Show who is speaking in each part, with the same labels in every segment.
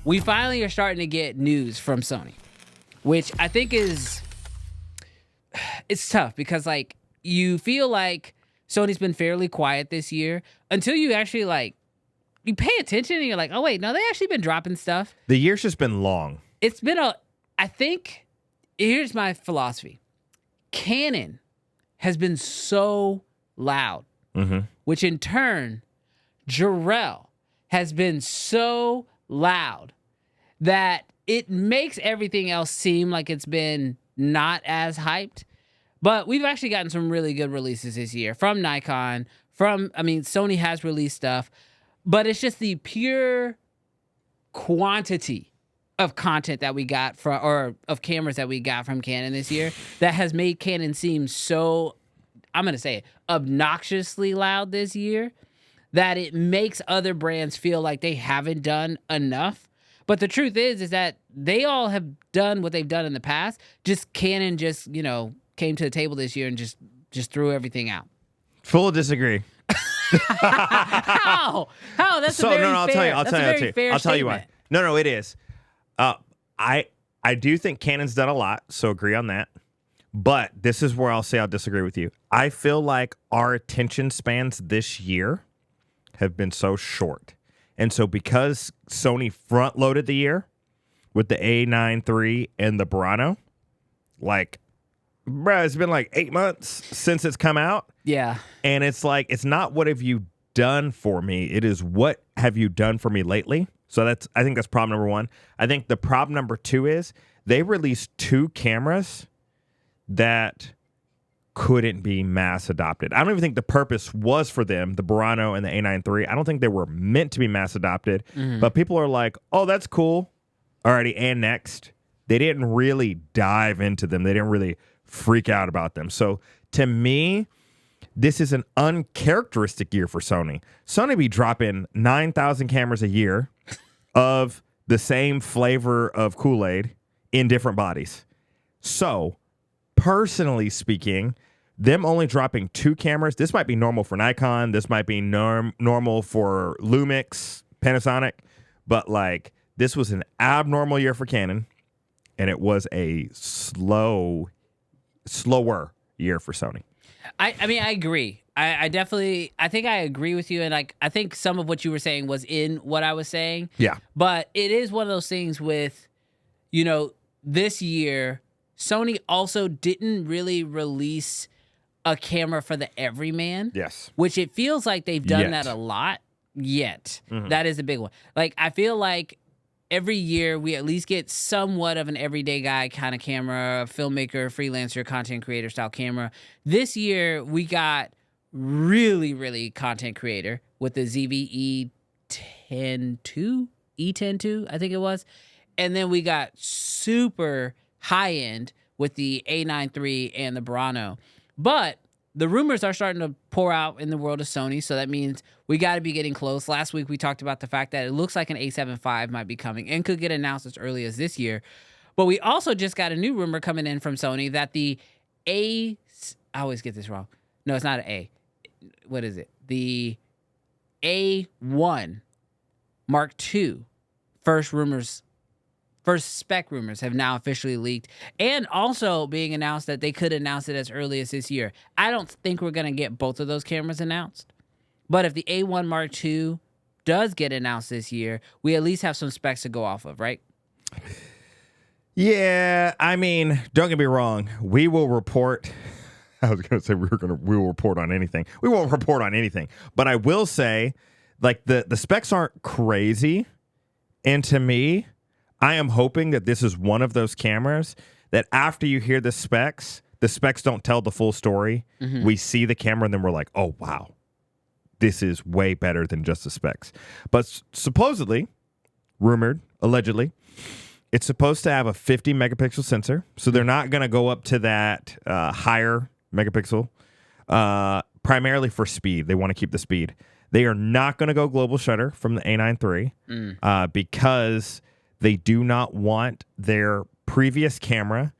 Speaker 1: we finally are starting to get news from Sony, which I think it's tough because like you feel like Sony's been fairly quiet this year until you actually like you pay attention and you're like, oh wait, no, they actually been dropping stuff.
Speaker 2: The year's just been long.
Speaker 1: It's been I think here's my philosophy. Canon has been so loud, which in turn, Jarrell has been so loud that it makes everything else seem like it's been not as hyped. But we've actually gotten some really good releases this year from Nikon, Sony has released stuff, but it's just the pure quantity of content that we got or of cameras that we got from Canon this year that has made Canon seem so, I'm going to say it, obnoxiously loud this year that it makes other brands feel like they haven't done enough. But the truth is that they all have done what they've done in the past. Just Canon came to the table this year and just threw everything out.
Speaker 2: Full disagree.
Speaker 1: How? That's a very fair
Speaker 2: I'll tell you
Speaker 1: statement.
Speaker 2: why. No, it is. I do think Canon's done a lot, so agree on that. But this is where I'll disagree with you. I feel like our attention spans this year have been so short. And so because Sony front-loaded the year with the A9 III and the Burano, like, bruh, it's been like 8 months since it's come out.
Speaker 1: Yeah.
Speaker 2: And it's like, it's not what have you done for me. It is what have you done for me lately. So I think that's problem number one. I think the problem number two is they released 2 cameras that couldn't be mass adopted. I don't even think the purpose was for them, the Burano and the A9 III. I don't think they were meant to be mass adopted. But people are like, oh, that's cool. Alrighty, and next. They didn't really dive into them. They didn't really freak out about them. So to me, this is an uncharacteristic year for Sony. Sony be dropping 9,000 cameras a year of the same flavor of Kool-Aid in different bodies. So, personally speaking, them only dropping 2 cameras, this might be normal for Nikon, this might be normal for Lumix, Panasonic, but like this was an abnormal year for Canon, and it was a slower year for Sony.
Speaker 1: I agree. I definitely, I think I agree with you. And like, I think some of what you were saying was in what I was saying.
Speaker 2: Yeah.
Speaker 1: But it is one of those things with, this year, Sony also didn't really release a camera for the everyman.
Speaker 2: Yes.
Speaker 1: Which it feels like they've done
Speaker 2: Yet.
Speaker 1: that a lot. Yet. That is a big one. Like, I feel like every year we at least get somewhat of an everyday guy kind of camera, filmmaker, freelancer, content creator style camera. This year we got really, really content creator with the ZV E10 I think it was. And then we got super high end with the A9 III and the Burano. But the rumors are starting to pour out in the world of Sony, so that means we got to be getting close. Last week, we talked about the fact that it looks like an A7 V might be coming and could get announced as early as this year. But we also just got a new rumor coming in from Sony that the I always get this wrong. No, it's not an A. What is it? The A1 Mark II first spec rumors have now officially leaked, and also being announced that they could announce it as early as this year. I don't think we're going to get both of those cameras announced, but if the A1 Mark II does get announced this year, we at least have some specs to go off of, right?
Speaker 2: Yeah, I mean, don't get me wrong. We will report. I was going to say we will report on anything. We won't report on anything, but I will say, like the specs aren't crazy, and to me, I am hoping that this is one of those cameras that after you hear the specs don't tell the full story. We see the camera and then we're like, oh, wow, this is way better than just the specs. But supposedly, rumored, allegedly, it's supposed to have a 50 megapixel sensor. So they're not going to go up to that higher megapixel, primarily for speed. They want to keep the speed. They are not going to go global shutter from the A9 III because they do not want their previous camera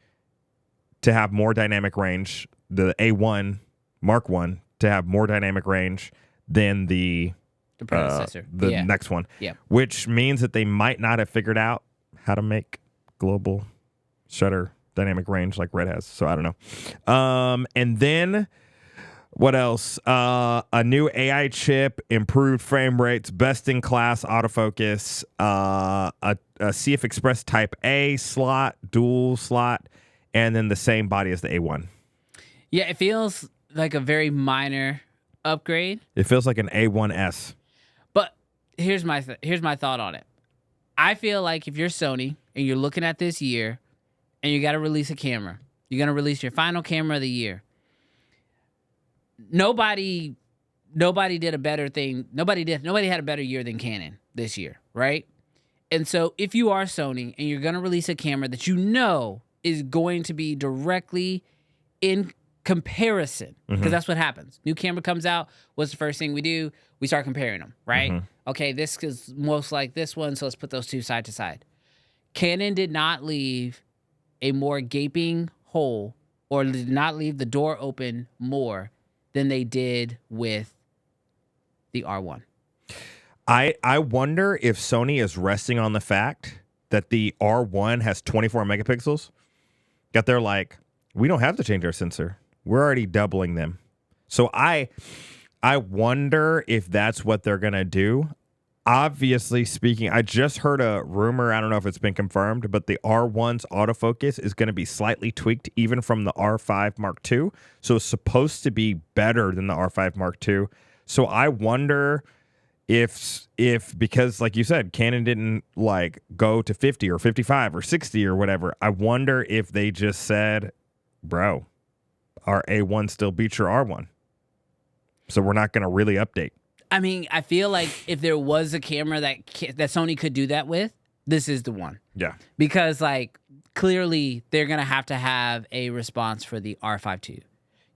Speaker 2: to have more dynamic range, the A1 Mark I to have more dynamic range than the
Speaker 1: The predecessor.
Speaker 2: The next one.
Speaker 1: Yeah.
Speaker 2: Which means that they might not have figured out how to make global shutter dynamic range like Red has. So I don't know. And then what else? A new AI chip, improved frame rates, best in class autofocus, a CF Express Type A slot, dual slot, and then the same body as the A1.
Speaker 1: Yeah, it feels like a very minor upgrade.
Speaker 2: It feels like an A1S.
Speaker 1: But here's my thought on it. I feel like if you're Sony and you're looking at this year and you got to release a camera, you're going to release your final camera of the year. Nobody did a better thing. Nobody had a better year than Canon this year, right? And so if you are Sony and you're going to release a camera that you know is going to be directly in comparison, because that's what happens. New camera comes out. What's the first thing we do? We start comparing them, right? Okay, this is most like this one, so let's put those two side to side. Canon did not leave a more gaping hole or did not leave the door open more than they did with the R1.
Speaker 2: I wonder if Sony is resting on the fact that the R1 has 24 megapixels. That they're like, we don't have to change our sensor. We're already doubling them. So I wonder if that's what they're going to do. Obviously speaking, I just heard a rumor, I don't know if it's been confirmed, but the R1's autofocus is going to be slightly tweaked even from the R5 Mark II. So it's supposed to be better than the R5 Mark II. So I wonder if because like you said, Canon didn't like go to 50 or 55 or 60 or whatever. I wonder if they just said, bro, our A1 still beats your R1. So we're not going to really update.
Speaker 1: I mean, I feel like if there was a camera that Sony could do that with, this is the one.
Speaker 2: Yeah.
Speaker 1: Because, like, clearly they're going to have a response for the R5 II.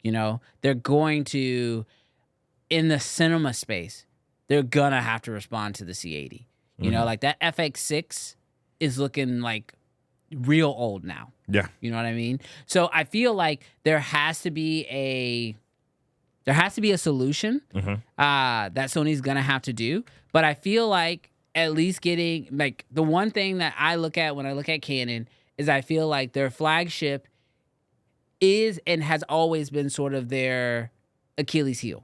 Speaker 1: You know? They're going to, in the cinema space, they're going to have to respond to the C80. You know, like that FX6 is looking like real old now.
Speaker 2: Yeah.
Speaker 1: You know what I mean? So I feel like there has to be a solution that Sony's gonna have to do. But I feel like at least getting like the one thing that I look at when I look at Canon is I feel like their flagship is and has always been sort of their Achilles heel,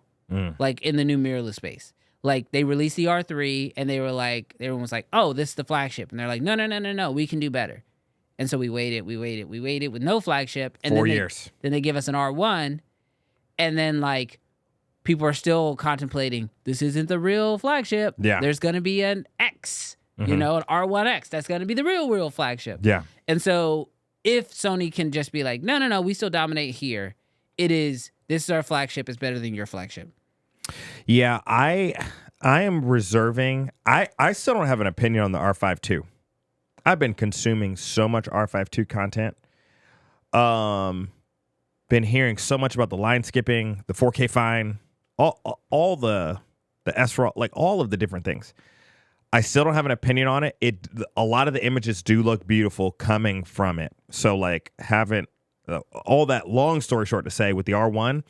Speaker 1: like in the new mirrorless space. Like they released the R3 and they were like, everyone was like, oh, this is the flagship. And they're like, no, we can do better. And so we waited with no flagship. And
Speaker 2: 4 years.
Speaker 1: Then they give us an R1. And then like people are still contemplating, this isn't the real flagship.
Speaker 2: Yeah.
Speaker 1: There's going to be an X, you know, an R1X. That's going to be the real flagship.
Speaker 2: Yeah.
Speaker 1: And so if Sony can just be like, no, we still dominate here. This is our flagship. It's better than your flagship.
Speaker 2: Yeah, I am reserving. I still don't have an opinion on the R5 II. I've been consuming so much R5 II content. Been hearing so much about the line skipping, the 4K fine, all the SRAW, like all of the different things. I still don't have an opinion on it. A lot of the images do look beautiful coming from it. So like haven't all that long story short to say with the R1,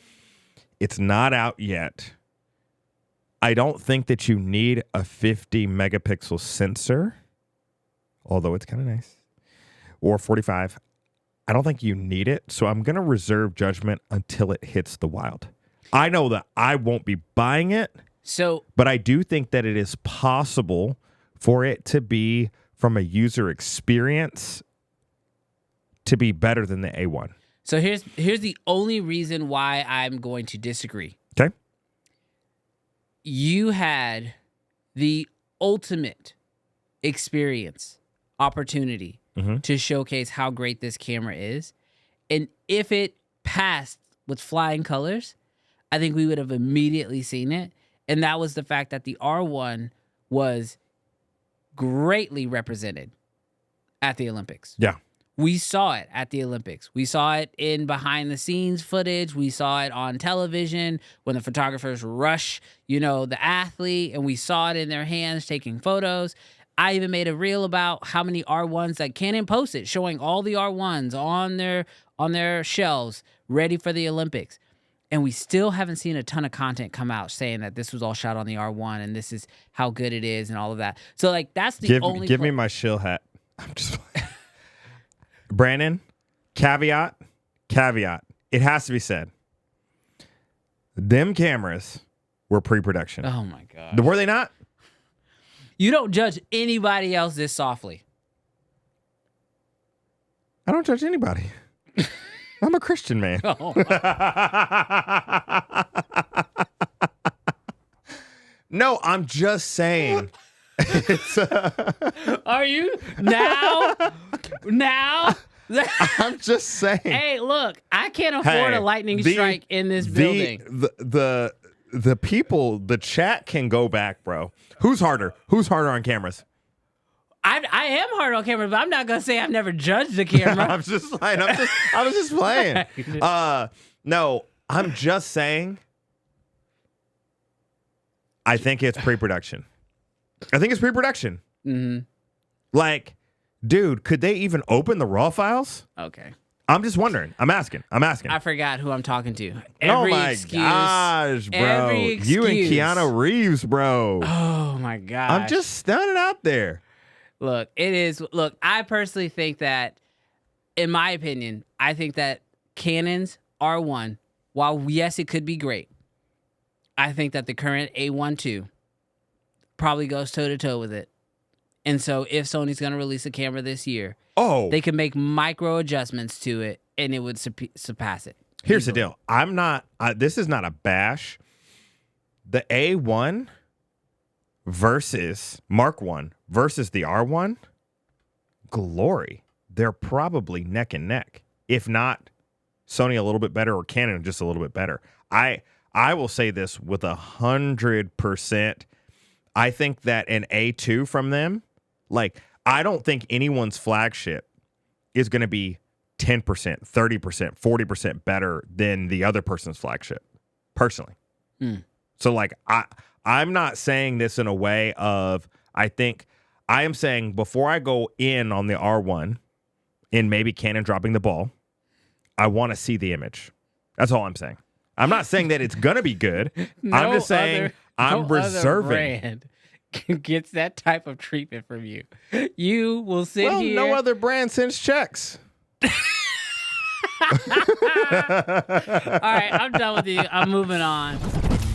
Speaker 2: it's not out yet. I don't think that you need a 50 megapixel sensor, although it's kind of nice, or 45. I don't think you need it, so I'm going to reserve judgment until it hits the wild. I know that I won't be buying it, but I do think that it is possible for it to be, from a user experience, to be better than the A1.
Speaker 1: So here's the only reason why I'm going to disagree.
Speaker 2: Okay.
Speaker 1: You had the ultimate experience, opportunity to showcase how great this camera is. And if it passed with flying colors, I think we would have immediately seen it. And that was the fact that the R1 was greatly represented at the Olympics.
Speaker 2: Yeah.
Speaker 1: We saw it at the Olympics. We saw it in behind-the-scenes footage. We saw it on television when the photographers rush, the athlete, and we saw it in their hands taking photos. I even made a reel about how many R1s that Canon posted, showing all the R1s on their shelves, ready for the Olympics. And we still haven't seen a ton of content come out saying that this was all shot on the R1 and this is how good it is and all of that. So like that's the only.
Speaker 2: Give me my shill hat. I'm just Brandon. Caveat. It has to be said. Them cameras were pre-production.
Speaker 1: Oh my god.
Speaker 2: Were they not?
Speaker 1: You don't judge anybody else this softly.
Speaker 2: I don't judge anybody. I'm a Christian man.
Speaker 1: Oh.
Speaker 2: No, I'm just saying.
Speaker 1: Are you now?
Speaker 2: I'm just saying.
Speaker 1: Hey, look, I can't afford a lightning strike in this building.
Speaker 2: The people, the chat can go back, bro. Who's harder? Who's harder on cameras?
Speaker 1: I am hard on camera, but I'm not gonna say I've never judged the camera.
Speaker 2: I was just playing. No, I'm just saying. I think it's pre-production.
Speaker 1: Mm-hmm.
Speaker 2: Like, dude, could they even open the RAW files?
Speaker 1: Okay.
Speaker 2: I'm just wondering. I'm asking.
Speaker 1: I forgot who I'm talking to.
Speaker 2: Oh my gosh, bro. You and Keanu Reeves, bro.
Speaker 1: Oh my gosh.
Speaker 2: I'm just stunning out there.
Speaker 1: Look, I personally think that, in my opinion, I think that Canon's R1, while yes, it could be great, I think that the current A1 II probably goes toe-to-toe with it. And so if Sony's going to release a camera this year, they can make micro adjustments to it and it would surpass it.
Speaker 2: Here's the deal. I'm not, this is not a bash. The A1 versus Mark 1 versus the R1, glory. They're probably neck and neck. If not Sony a little bit better or Canon just a little bit better. I will say this with 100%. I think that an A2 from them, like, I don't think anyone's flagship is going to be 10%, 30%, 40% better than the other person's flagship, personally. So, like, I'm not saying this in a way of, I am saying before I go in on the R1 and maybe Canon dropping the ball, I want to see the image. That's all I'm saying. I'm not saying that it's going to be good. I'm just saying I'm reserving.
Speaker 1: Other brand gets that type of treatment from you. You will sit here.
Speaker 2: No other brand sends checks.
Speaker 1: All right, I'm done with you. I'm moving on.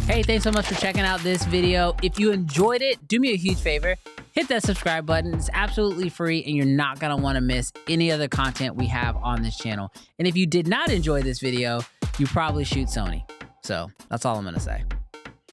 Speaker 1: Hey, thanks so much for checking out this video. If you enjoyed it, do me a huge favor. Hit that subscribe button. It's absolutely free, and you're not going to want to miss any other content we have on this channel. And if you did not enjoy this video, you probably shoot Sony. So that's all I'm going to say.